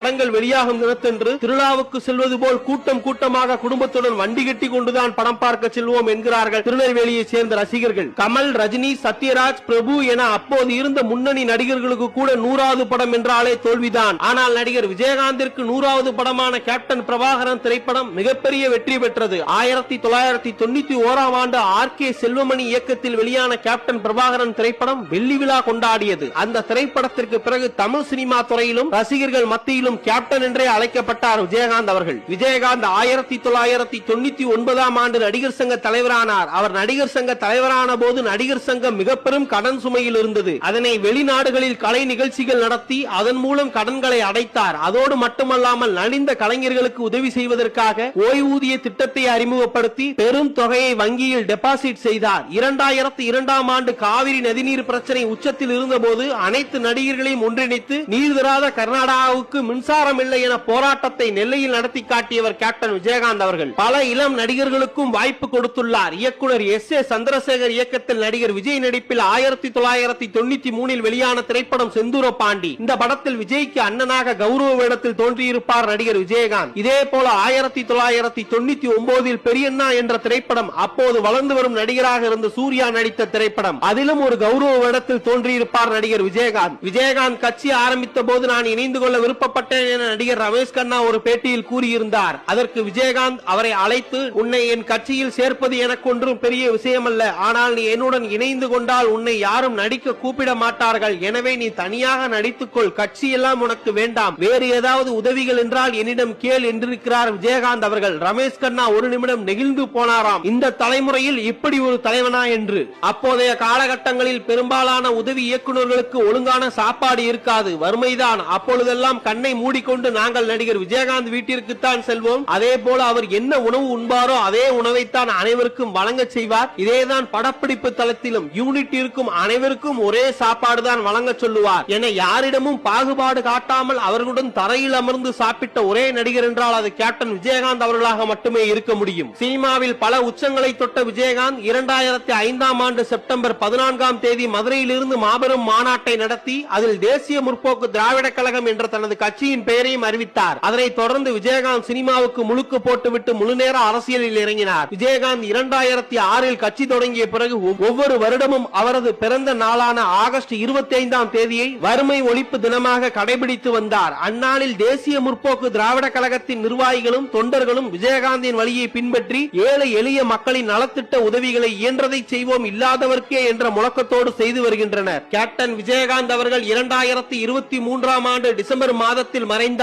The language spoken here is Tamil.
படங்கள் வெளியாகும் தினத்தன்று திருவிழாவுக்கு செல்வது போல் கூட்டம் கூட்டமாக குடும்பத்துடன் வண்டி கட்டி கொண்டுதான் படம் பார்க்க செல்வோம் என்கிறார்கள் திருநெல்வேலியை சேர்ந்த ரசிகர்கள். கமல், ரஜினி, சத்யராஜ், பிரபு என அப்போது இருந்த முன்னணி நடிகர்களுக்கு கூட 100வது படம் என்றாலே தோல்விதான். ஆனால் நடிகர் விஜயகாந்திற்கு 100வது படமான கேப்டன் பிரபாகரன் திரைப்படம் மிகப்பெரிய வெற்றி பெற்றது. 1991ஆம் ஆண்டு ஆர்.கே. செல்வமணி இயக்கத்தில் வெளியான கேப்டன் பிரபாகரன் திரைப்படம் வெள்ளி விழா கொண்டாடியது. அந்த திரைப்படத்திற்கு பிறகு தமிழ் சினிமா துறையிலும் ரசிகர்கள் மத்தியிலும் கேப்டன் என்றே அழைக்கப்பட்டார் விஜயகாந்த் அவர்கள். விஜயகாந்த் 1999ஆம் ஆண்டு நடிகர் சங்க தலைவரானார். அவர் நடிகர் சங்க தலைவரான போது நடிகர் சங்கம் மிக பெரும் கடன் சுமையில் இருந்தது. அதனை வெளிநாடுகளில் கலை நிகழ்ச்சிகள் நடத்தி அதன் மூலம் கடன்களை அடைத்தார். அதோடு மட்டுமல்லாமல் நலிந்த கலைஞர்களுக்கு உதவி செய்வதற்காக ஓய்வூதிய திட்டத்தை அறிமுகப்படுத்தி பெரும் தொகையை வங்கியில் டெபாசிட் செய்தார். 2002ஆம் ஆண்டு காவிரி நதிநீர் பிரச்சனை உச்சத்தில் இருந்தபோது அனைத்து நடிகர்களையும் ஒன்றிணைத்து நீர் தராத கர்நாடகாவுக்கு மின்சாரம் இல்லை என போராட்டத்தை நெல்லையில் நடத்தி காட்டியவர் கேப்டன் விஜயகாந்த் அவர்கள். பல இளம் நடிகர்களுக்கும் வாய்ப்பு கொடுத்துள்ளார். இயக்குனர் S.A. சந்திரசேகர் இயக்கத்தில் நடிகர் விஜய் நடிப்பில் 1993இல் வெளியான திரைப்படம் செந்தூர பாண்டி. இந்த படத்தில் விஜய்க்கு அண்ணனாக கௌரவ வேடத்தில் தோன்றியிருப்பார் நடிகர் விஜயகாந்த். இதே போல 1999இல் பெரியண்ணா என்ற திரைப்படம் அப்போது வளர்ந்து வரும் நடிகராக இருந்த சூர்யா நடித்த திரைப்படம். அதிலும் ஒரு கௌரவ வேடத்தில் தோன்றியிருப்பார் நடிகர் விஜயகாந்த். விஜயகாந்த் கட்சி ஆரம்பித்த போது நான் இணைந்து கொள்ள விருப்பப்பட்டேன் என நடிகர் ரமேஷ் கண்ணா ஒரு பேட்டியில் கூறியிருந்தார். அதற்கு விஜயகாந்த் அவரை அழைத்து, உன்னை என் கட்சியில் சேர்ப்பது எனக்கு ஒன்றும் பெரிய விஷயம் அல்ல, ஆனால் நீ என்னுடன் இணைந்து கொண்டால் உன்னை யாரும் நடிக்க கூப்பிட மாட்டார்கள், எனவே நீ தனியாக நடித்துக்கொள், கட்சி எல்லாம் உனக்கு வேண்டாம், வேறு ஏதாவது உதவிகள் என்றால் என்னிடம் கேள் என்றிருக்கிறார் விஜயகாந்த் அவர்கள். ரமேஷ் கண்ணா ஒரு நிமிடம் நெகிழ்ந்து போனாராம், இந்த தலைமுறையில் இப்படி ஒரு தலைவனா என்று. அப்போதைய காலகட்டங்களில் பெரும்பாலான உதவி இயக்குநர்களுக்கு ஒழுங்கான சாப்பாடு இருக்காது, வறுமைதான். அப்பொழுதெல்லாம் கண்ணை மூடிக்கொண்டு நாங்கள் நடிகர் விஜயகாந்த் வீட்டிற்குத்தான் செல்வோம். அதே போல அவர் என்ன உணவு உண்பாரோ அதே உணவைத்தான் அனைவருக்கும் வழங்க செய்வார். இதேதான் படப்பிடிப்பு தளத்திலும் யூனிட் இருக்கும் அனைவருக்கும் ஒரே சாப்பாடு தான் வழங்க சொல்லுவார் என யாரிடமும் பாகுபாடு காட்டாமல் அவர்களுடன் தரையில் அமர்ந்து சாப்பிட்ட ஒரே நடிகர் என்றால் அது கேப்டன் விஜயகாந்த் அவர்களாக மட்டுமே இருக்க முடியும். சினிமாவில் பல உச்சங்களை தொட்ட விஜயகாந்த் 2005ஆம் ஆண்டு செப்டம்பர் 14ஆம் தேதி மதுரையிலிருந்து மாபெரும் மாநாட்டை நடத்தி அதில் தேசிய முற்போக்கு திராவிட கழகம் என்ற தனது கட்சியின் பெயரையும் அறிவித்தார். அதனைத் தொடர்ந்து விஜயகாந்த் சினிமாவுக்கு முழுக்கு போட்டுவிட்டு முழுநேர அரசியலில் இறங்கினார். விஜயகாந்த் 2006இல் கட்சி தொடங்கிய பிறகு ஒவ்வொரு வருடமும் அவரது பிறந்த நாளான ஆகஸ்ட் 25ஆம் தேதியை வறுமை ஒழிப்பு தினமாக கடைபிடித்து வந்தார். அந்நாளில் தேசிய முற்போக்கு திராவிட கழகத்தின் நிர்வாகிகளும் தொண்டர்களும் விஜயகாந்தின் வழியை பின்பற்றி ஏழை எளிய மக்களின் நலத்திட்ட உதவிகளை இயன்றதை செய்வோம், இல்லாதவர்க்கே என்ற முழக்கத்தோடு செய்து வருகின்றனர். கேப்டன் விஜயகாந்த் அவர்கள் 2023ஆம் ஆண்டு டிசம்பர் மாதத்தில் மறைந்தார்.